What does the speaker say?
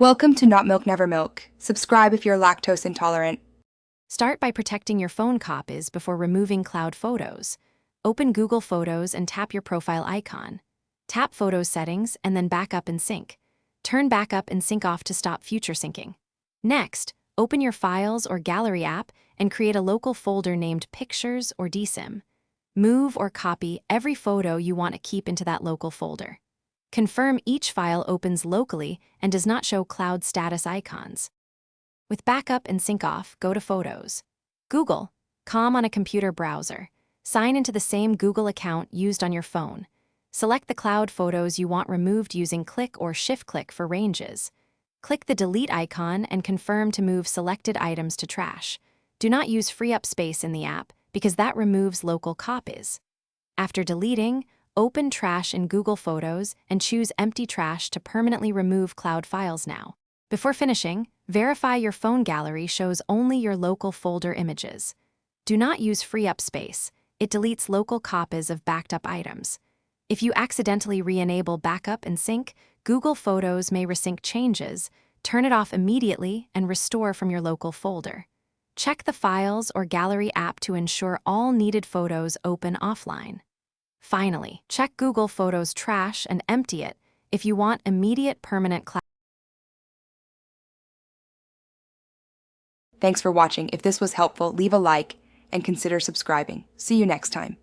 Welcome to Not Milk Never Milk. Subscribe if you're lactose intolerant. Start by protecting your phone copies before removing cloud photos. Open Google Photos and tap your profile icon. Tap Photos Settings and then Backup and Sync. Turn Backup and Sync off to stop future syncing. Next, open your Files or Gallery app and create a local folder named Pictures or DSIM. Move or copy every photo you want to keep into that local folder. Confirm each file opens locally and does not show cloud status icons. With Backup and Sync off, go to Photos. Google, com on a computer browser. Sign into the same Google account used on your phone. Select the cloud photos you want removed using click or shift-click for ranges. Click the delete icon and confirm to move selected items to trash. Do not use free up space in the app because that removes local copies. After deleting, open Trash in Google Photos and choose Empty Trash to permanently remove cloud files now. Before finishing, verify your phone gallery shows only your local folder images. Do not use free up space. It deletes local copies of backed up items. If you accidentally re-enable Backup and Sync, Google Photos may resync changes. Turn it off immediately and restore from your local folder. Check the Files or Gallery app to ensure all needed photos open offline. Finally, check Google Photos Trash and empty it if you want immediate permanent cloud. Thanks for watching. If this was helpful, leave a like and consider subscribing. See you next time.